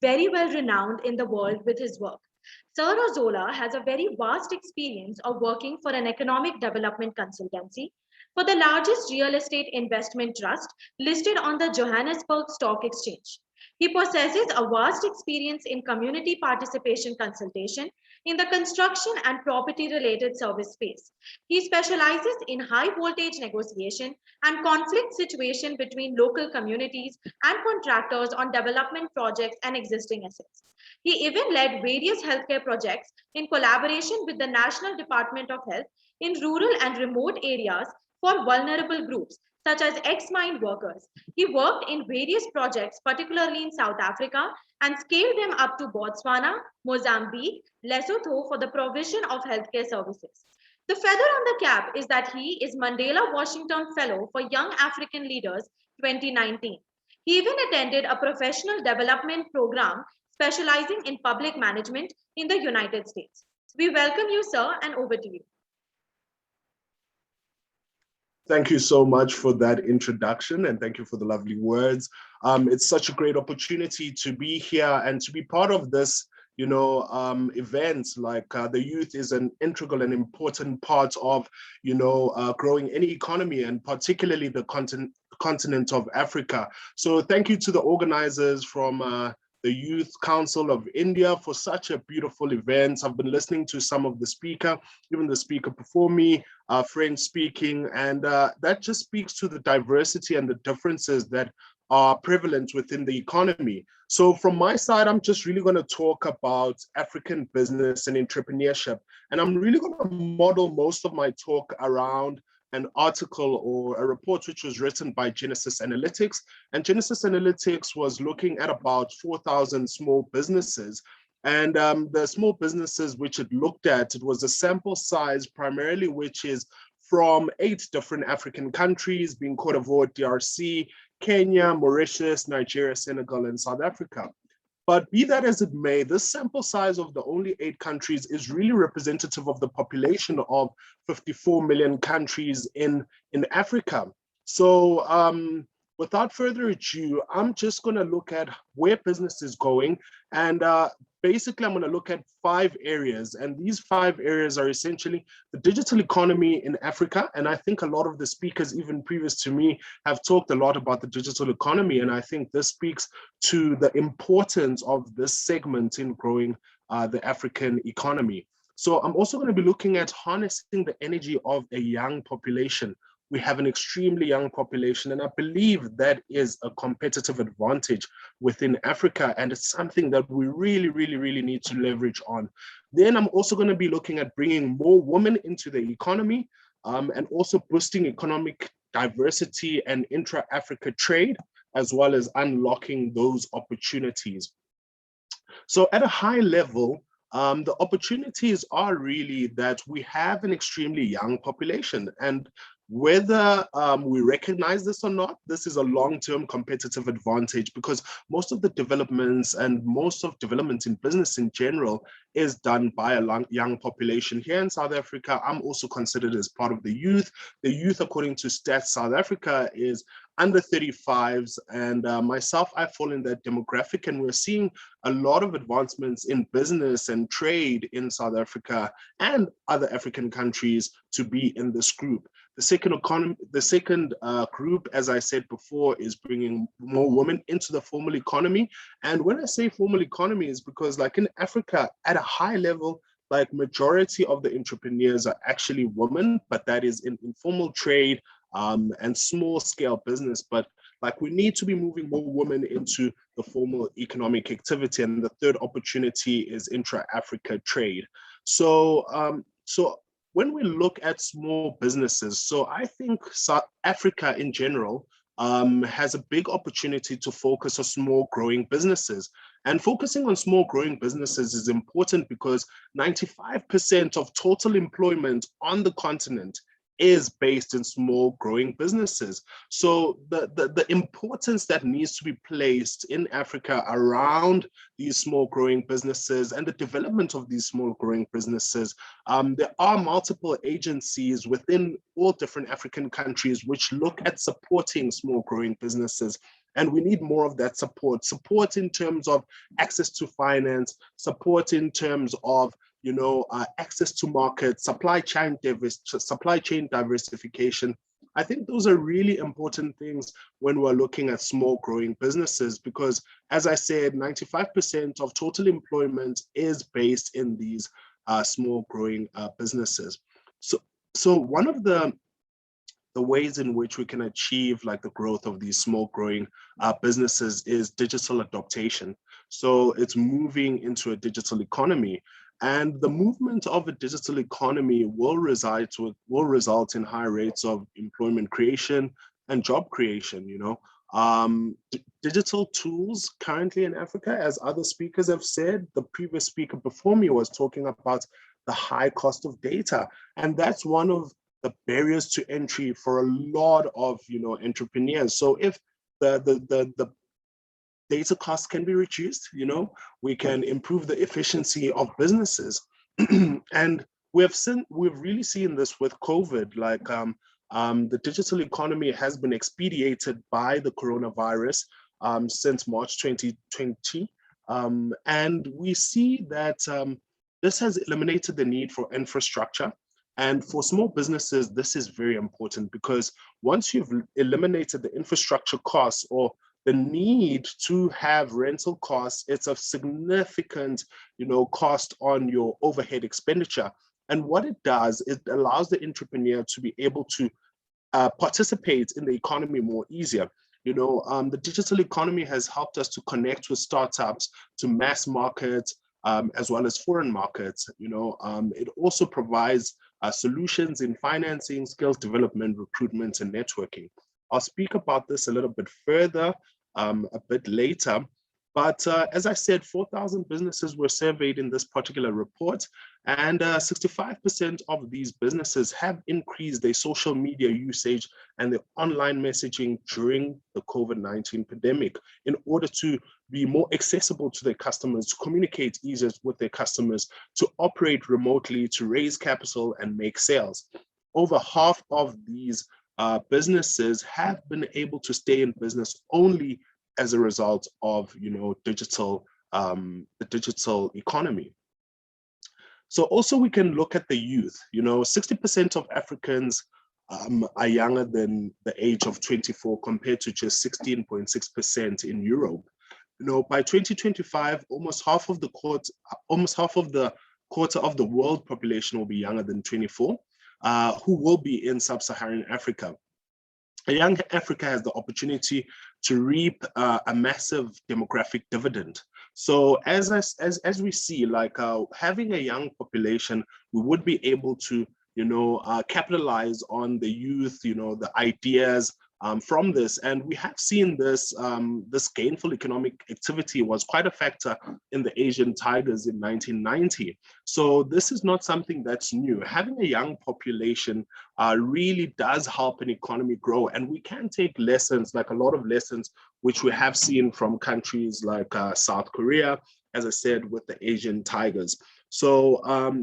very well renowned in the world with his work. Sir Azola has a very vast experience of working for an economic development consultancy for the largest real estate investment trust listed on the Johannesburg Stock Exchange. He possesses a vast experience in community participation consultation in the construction and property related service space. He specializes in high voltage negotiation and conflict situation between local communities and contractors on development projects and existing assets. He even led various healthcare projects in collaboration with the National Department of Health in rural and remote areas for vulnerable groups such as ex-mine workers. He worked in various projects, particularly in South Africa, and scaled them up to Botswana, Mozambique, Lesotho for the provision of healthcare services. The feather on the cap is that he is Mandela Washington Fellow for Young African Leaders 2019. He even attended a professional development program specializing in public management in the United States. We welcome you, sir, and over to you. Thank you so much for that introduction, and thank you for the lovely words. It's such a great opportunity to be here and to be part of this, event. Like the youth is an integral and important part of, growing any economy, and particularly the continent of Africa. So thank you to the organizers from the Youth Council of India for such a beautiful event. I've been listening to some of the speaker, even the speaker before me, French speaking, and that just speaks to the diversity and the differences that are prevalent within the economy. So from my side, I'm just really going to talk about African business and entrepreneurship. And I'm really going to model most of my talk around an article or a report which was written by Genesis Analytics. And Genesis Analytics was looking at about 4,000 small businesses. And the small businesses which it looked at, it was a sample size primarily, which is from 8 different African countries, being Cote d'Ivoire, DRC, Kenya, Mauritius, Nigeria, Senegal, and South Africa. But be that as it may, this sample size of the only 8 countries is really representative of the population of 54 million countries in Africa. So without further ado, I'm just going to look at where business is going. And basically, I'm going to look at 5 areas. And these 5 areas are essentially the digital economy in Africa. And I think a lot of the speakers, even previous to me, have talked a lot about the digital economy. And I think this speaks to the importance of this segment in growing the African economy. So I'm also going to be looking at harnessing the energy of a young population. We have an extremely young population, and I believe that is a competitive advantage within Africa, and it's something that we really, really, really need to leverage on. Then I'm also going to be looking at bringing more women into the economy, and also boosting economic diversity and intra-Africa trade, as well as unlocking those opportunities. So at a high level, the opportunities are really that we have an extremely young population, and whether we recognize this or not, this is a long-term competitive advantage, because most of the developments and most of development in business in general is done by a young population. Here in South Africa, I'm also considered as part of the youth. The youth, according to Stats South Africa, is under 35s, and myself, I fall in that demographic, and we're seeing a lot of advancements in business and trade in South Africa and other African countries to be in this group. The second group, as I said before, is bringing more women into the formal economy. And when I say formal economy, is because like in Africa, at a high level, like majority of the entrepreneurs are actually women, but that is in informal trade and small scale business. But like we need to be moving more women into the formal economic activity. And the third opportunity is intra-Africa trade. So when we look at small businesses, so I think South Africa in general has a big opportunity to focus on small growing businesses. And focusing on small growing businesses is important because 95% of total employment on the continent is based in small growing businesses. So the importance that needs to be placed in Africa around these small growing businesses and the development of these small growing businesses, there are multiple agencies within all different African countries which look at supporting small growing businesses. And we need more of that support in terms of access to finance, support in terms of access to markets, supply chain diversification. I think those are really important things when we're looking at small growing businesses, because as I said, 95% of total employment is based in these small growing businesses. So one of the ways in which we can achieve like the growth of these small growing businesses is digital adaptation. So it's moving into a digital economy. And the movement of a digital economy will result in high rates of employment creation and job creation. Digital tools currently in Africa, as other speakers have said, the previous speaker before me was talking about the high cost of data. And that's one of the barriers to entry for a lot of entrepreneurs. So if the data costs can be reduced, we can improve the efficiency of businesses. And we've really seen this with COVID. Like the digital economy has been expedited by the coronavirus since March 2020. And we see that this has eliminated the need for infrastructure. And for small businesses, this is very important, because once you've eliminated the infrastructure costs or the need to have rental costs, it's a significant, cost on your overhead expenditure. And what it does, it allows the entrepreneur to be able to participate in the economy more easier. The digital economy has helped us to connect with startups, to mass markets, as well as foreign markets. It also provides solutions in financing, skills development, recruitment, and networking. I'll speak about this a little bit further a bit later. But as I said, 4,000 businesses were surveyed in this particular report, and 65% of these businesses have increased their social media usage and their online messaging during the COVID-19 pandemic in order to be more accessible to their customers, to communicate easier with their customers, to operate remotely, to raise capital and make sales. Over half of these businesses have been able to stay in business only as a result of the digital economy. So also we can look at the youth. 60% of Africans are younger than the age of 24, compared to just 16.6% in Europe. By 2025, almost half of the quarter of the world population will be younger than 24, who will be in sub-Saharan Africa. A young Africa has the opportunity to reap a massive demographic dividend. So as we see, like having a young population, we would be able to, capitalize on the youth, the ideas from this. And we have seen this, this gainful economic activity was quite a factor in the Asian tigers in 1990. So this is not something that's new. Having a young population really does help an economy grow. And we can take lessons, like a lot of lessons, which we have seen from countries like South Korea, as I said, with the Asian tigers. So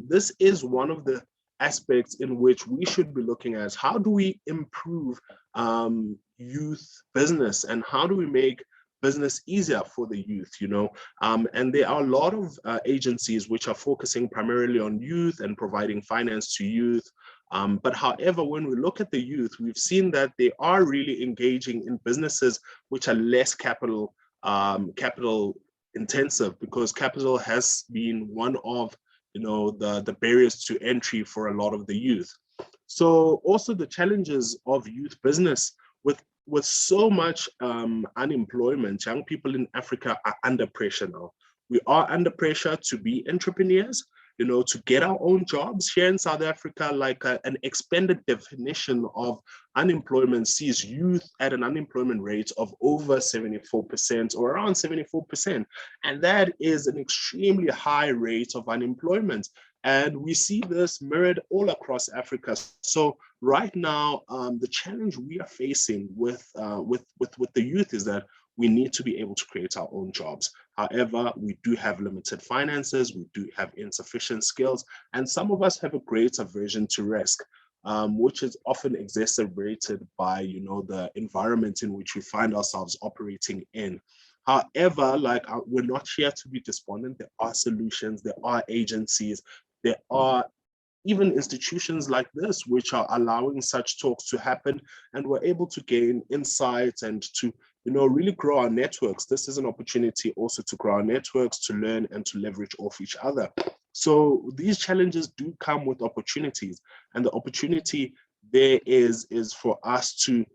this is one of the aspects in which we should be looking at. How do we improve youth business, and how do we make business easier for the youth? And there are a lot of agencies which are focusing primarily on youth and providing finance to youth. But however, when we look at the youth, we've seen that they are really engaging in businesses which are less capital intensive, because capital has been one of the barriers to entry for a lot of the youth. So also the challenges of youth business, with so much unemployment, young people in Africa are under pressure now. We are under pressure to be entrepreneurs, to get our own jobs. Here in South Africa, like an expanded definition of unemployment sees youth at an unemployment rate of over 74%, or around 74%. And that is an extremely high rate of unemployment. And we see this mirrored all across Africa. So right now, the challenge we are facing with the youth is that we need to be able to create our own jobs. However, we do have limited finances, we do have insufficient skills, and some of us have a great aversion to risk. which is often exacerbated by, the environment in which we find ourselves operating in. However, we're not here to be despondent. There are solutions, there are agencies, there are even institutions like this, which are allowing such talks to happen, and we're able to gain insights and to, really grow our networks. This is an opportunity also to grow our networks, to learn and to leverage off each other. So these challenges do come with opportunities, and the opportunity there is for us to,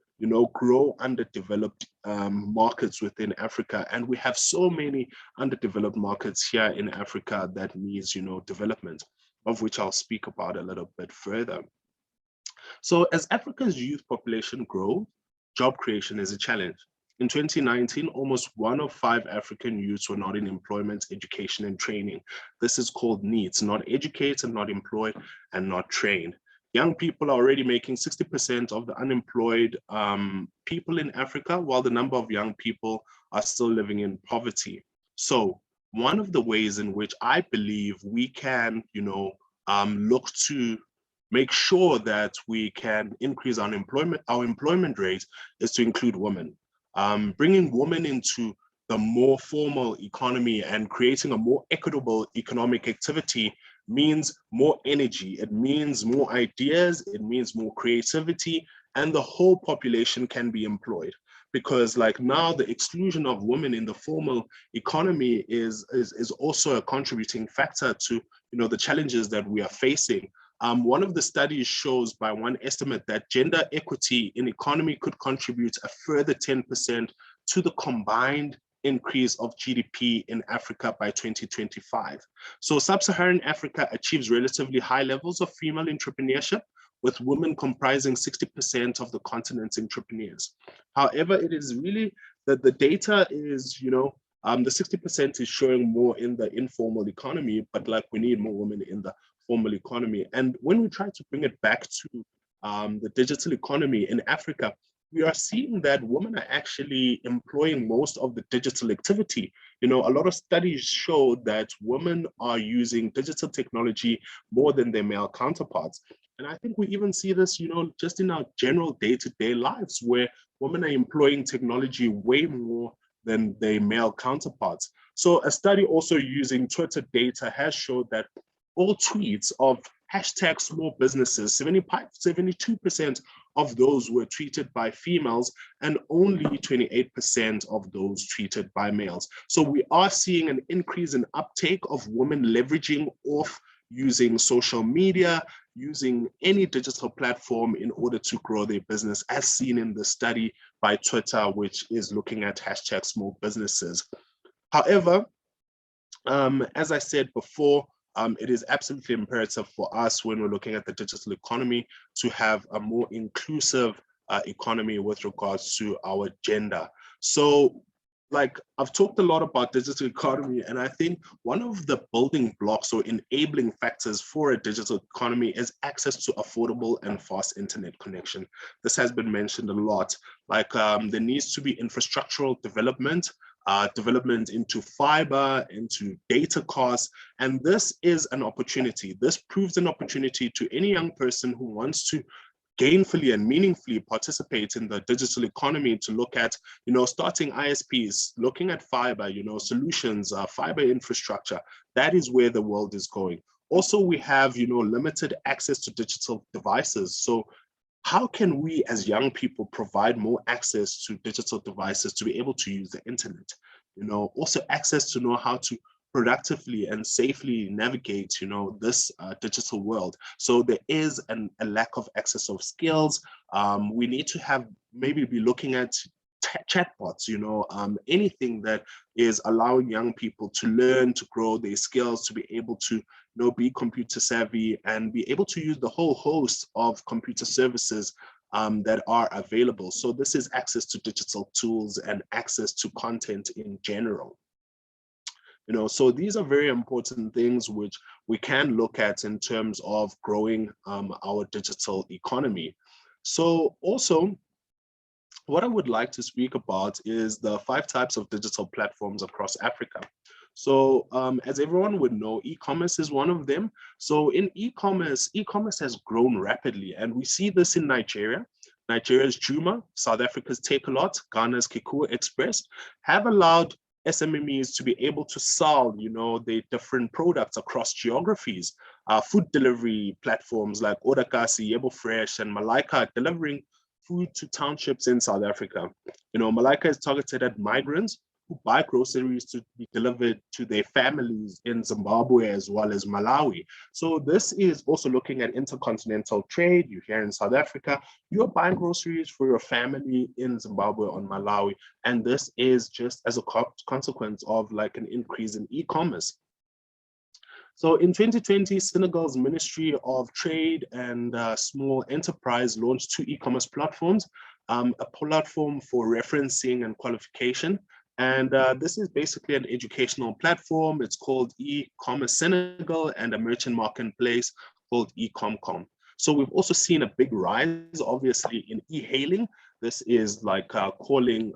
grow underdeveloped markets within Africa. And we have so many underdeveloped markets here in Africa that needs, development, of which I'll speak about a little bit further. So as Africa's youth population grows, job creation is a challenge. In 2019, almost 1 of 5 African youths were not in employment, education, and training. This is called NEETs, not educated, not employed, and not trained. Young people are already making 60% of the unemployed people in Africa, while the number of young people are still living in poverty. So one of the ways in which I believe we can, look to make sure that we can increase our employment rate is to include women. Bringing women into the more formal economy and creating a more equitable economic activity means more energy, it means more ideas, it means more creativity, and the whole population can be employed. Because now the exclusion of women in the formal economy is also a contributing factor to the challenges that we are facing. One of the studies shows by one estimate that gender equity in economy could contribute a further 10% to the combined increase of GDP in Africa by 2025. So sub-Saharan Africa achieves relatively high levels of female entrepreneurship, with women comprising 60% of the continent's entrepreneurs. However, it is really that the data is, the 60% is showing more in the informal economy, but we need more women in the formal economy. And when we try to bring it back to the digital economy in Africa, we are seeing that women are actually employing most of the digital activity. A lot of studies show that women are using digital technology more than their male counterparts. And I think we even see this, just in our general day-to-day lives, where women are employing technology way more than their male counterparts. So a study also using Twitter data has showed that all tweets of hashtag small businesses, 72% of those were tweeted by females and only 28% of those tweeted by males. So we are seeing an increase in uptake of women leveraging off using social media, using any digital platform in order to grow their business, as seen in the study by Twitter, which is looking at hashtag small businesses. However, as I said before, it is absolutely imperative for us when we're looking at the digital economy to have a more inclusive economy with regards to our gender. So I've talked a lot about digital economy, and I think one of the building blocks or enabling factors for a digital economy is access to affordable and fast internet connection. This has been mentioned a lot. There needs to be infrastructural development, development into fiber, into data costs. And this is an opportunity. This proves an opportunity to any young person who wants to gainfully and meaningfully participate in the digital economy to look at, starting ISPs, looking at fiber, solutions, fiber infrastructure. That is where the world is going. Also, we have, limited access to digital devices. So how can we as young people provide more access to digital devices to be able to use the internet? Also access to know how to productively and safely navigate, this digital world. So there is a lack of access of skills. We need to have maybe be looking at chatbots, anything that is allowing young people to learn, to grow their skills, to be able to be computer savvy and be able to use the whole host of computer services that are available. So this is access to digital tools and access to content in general. So these are very important things which we can look at in terms of growing our digital economy. So also, what I would like to speak about is the 5 types of digital platforms across Africa. So as everyone would know, e-commerce is one of them. So in e-commerce, e-commerce has grown rapidly, and we see this in Nigeria. Nigeria's Juma, South Africa's Takealot, Ghana's Kikuwa Express have allowed SMMEs to be able to sell, the different products across geographies. Food delivery platforms like Odakasi, Yebo Fresh, and Malaika delivering food to townships in South Africa. Malaika is targeted at migrants who buy groceries to be delivered to their families in Zimbabwe as well as Malawi. So this is also looking at intercontinental trade. You're here in South Africa, you're buying groceries for your family in Zimbabwe or Malawi. And this is just as a consequence of like an increase in e-commerce. So in 2020, Senegal's Ministry of Trade and Small Enterprise launched 2 e-commerce platforms, a platform for referencing and qualification. And this is basically an educational platform. It's called e-commerce Senegal, and a merchant marketplace called eComcom. So we've also seen a big rise, obviously, in e-hailing. This is like calling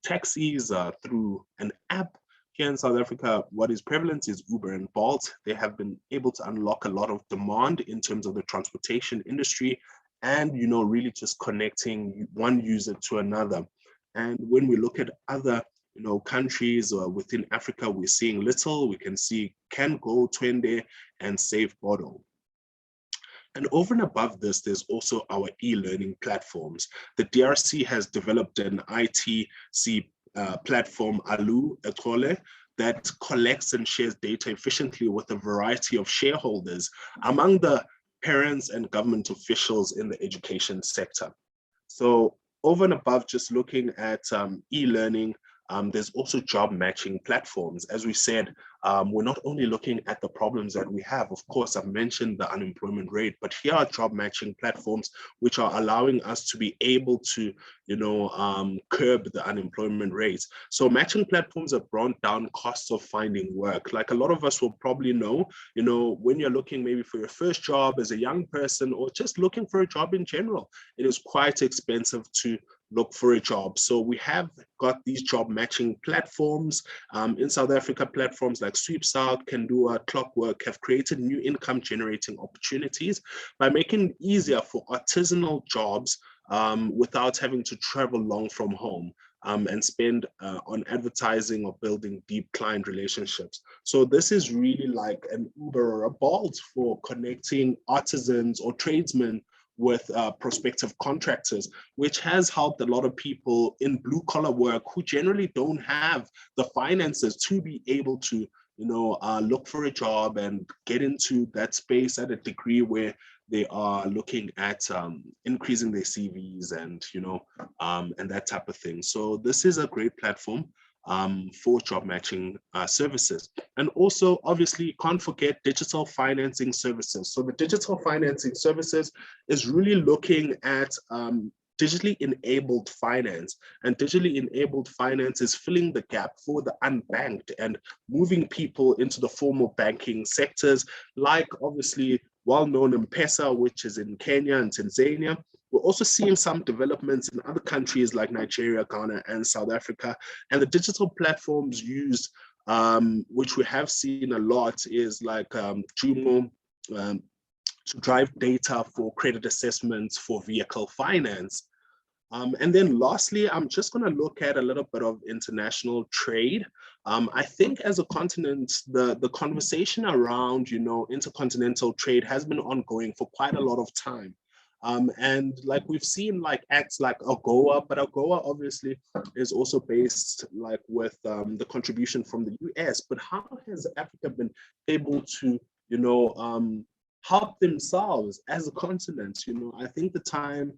taxis through an app. Here in South Africa, what is prevalent is Uber and Bolt. They have been able to unlock a lot of demand in terms of the transportation industry and, really just connecting one user to another. And when we look at other, countries within Africa, we're seeing little. We can see Can Go, Twende, and Save Bottle. And over and above this, there's also our e-learning platforms. The DRC has developed an ITC platform, Alu Etole, that collects and shares data efficiently with a variety of shareholders among the parents and government officials in the education sector. So over and above just looking at e-learning, there's also job matching platforms. As we said, we're not only looking at the problems that we have. Of course, I've mentioned the unemployment rate, but here are job matching platforms which are allowing us to be able to, curb the unemployment rates. So matching platforms have brought down costs of finding work. Like a lot of us will probably know, when you're looking maybe for your first job as a young person or just looking for a job in general, it is quite expensive to look for a job. So we have got these job matching platforms in South Africa. Platforms like Sweeps Out, Kandua, Clockwork have created new income generating opportunities by making it easier for artisanal jobs without having to travel long from home and spend on advertising or building deep client relationships. So this is really like an Uber or a Bolt for connecting artisans or tradesmen with prospective contractors, which has helped a lot of people in blue collar work who generally don't have the finances to be able to, look for a job and get into that space at a degree where they are looking at increasing their CVs and, and that type of thing. So this is a great platform for job matching services. And also, obviously, can't forget digital financing services. So the digital financing services is really looking at digitally enabled finance, and digitally enabled finance is filling the gap for the unbanked and moving people into the formal banking sectors, like obviously well-known M-Pesa, which is in Kenya and Tanzania. We're also seeing some developments in other countries like Nigeria, Ghana, and South Africa. And the digital platforms used, which we have seen a lot, is like Jumo, to drive data for credit assessments for vehicle finance. And then lastly, I'm just going to look at a little bit of international trade. I think as a continent, the conversation around, intercontinental trade has been ongoing for quite a lot of time. And like we've seen like acts like AGOA, but AGOA obviously is also based like with the contribution from the US. But how has Africa been able to, help themselves as a continent? I think the time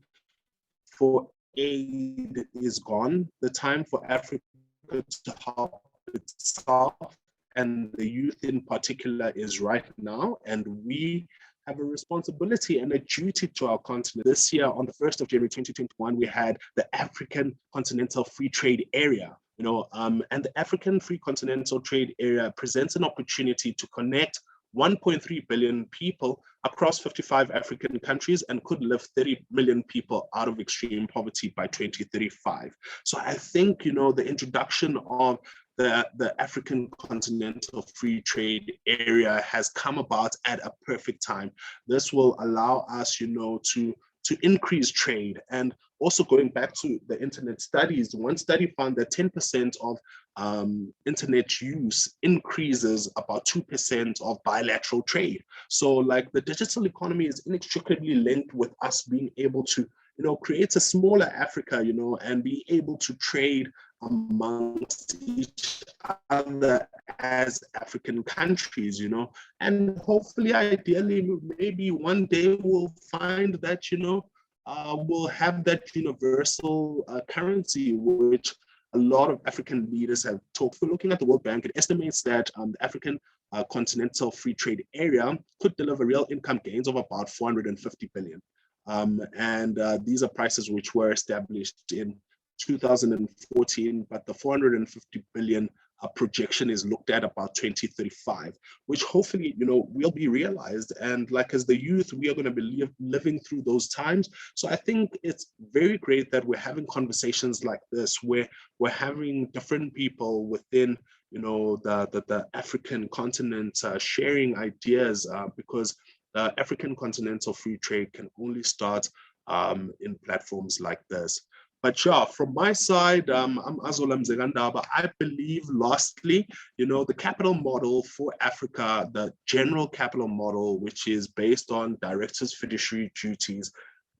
for aid is gone. The time for Africa to help itself and the youth in particular is right now. And we have a responsibility and a duty to our continent. This year, on the 1st of January 2021, we had the African Continental Free Trade Area. And the African Free Continental Trade Area presents an opportunity to connect 1.3 billion people across 55 African countries and could lift 30 million people out of extreme poverty by 2035. So I think, the introduction of the African Continental Free Trade Area has come about at a perfect time. This will allow us, to increase trade. And also going back to the internet studies, one study found that 10% of internet use increases about 2% of bilateral trade. So like the digital economy is inextricably linked with us being able to, create a smaller Africa, and be able to trade amongst each other as African countries, and hopefully, ideally, maybe one day we'll find that, we'll have that universal currency, which a lot of African leaders have talked. For looking at the World Bank, it estimates that the African continental free trade area could deliver real income gains of about 450 billion. And these are prices which were established in 2014, but the 450 billion projection is looked at about 2035, which hopefully, will be realized. And like as the youth, we are going to be living through those times. So I think it's very great that we're having conversations like this, where we're having different people within, the African continent sharing ideas, because the African continental free trade can only start in platforms like this. But yeah, from my side, I'm Azola Mzekandaba. I believe, lastly, the capital model for Africa, the general capital model, which is based on directors' fiduciary duties,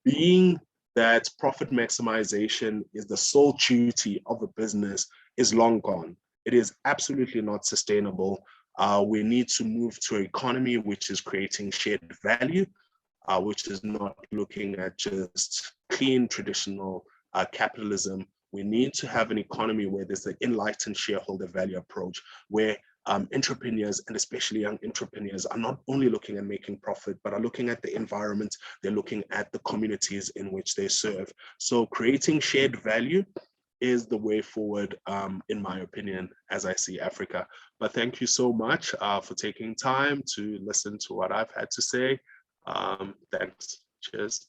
being that profit maximization is the sole duty of a business, is long gone. It is absolutely not sustainable. We need to move to an economy which is creating shared value, which is not looking at just clean traditional capitalism. We need to have an economy where there's an enlightened shareholder value approach, where entrepreneurs, and especially young entrepreneurs, are not only looking at making profit, but are looking at the environment, they're looking at the communities in which they serve. So creating shared value is the way forward, in my opinion, as I see Africa. But thank you so much for taking time to listen to what I've had to say. Thanks. Cheers.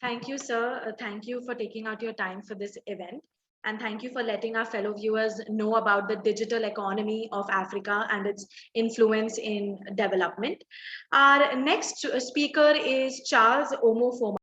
Thank you, sir. Thank you for taking out your time for this event. And thank you for letting our fellow viewers know about the digital economy of Africa and its influence in development. Our next speaker is Charles Omo Foma.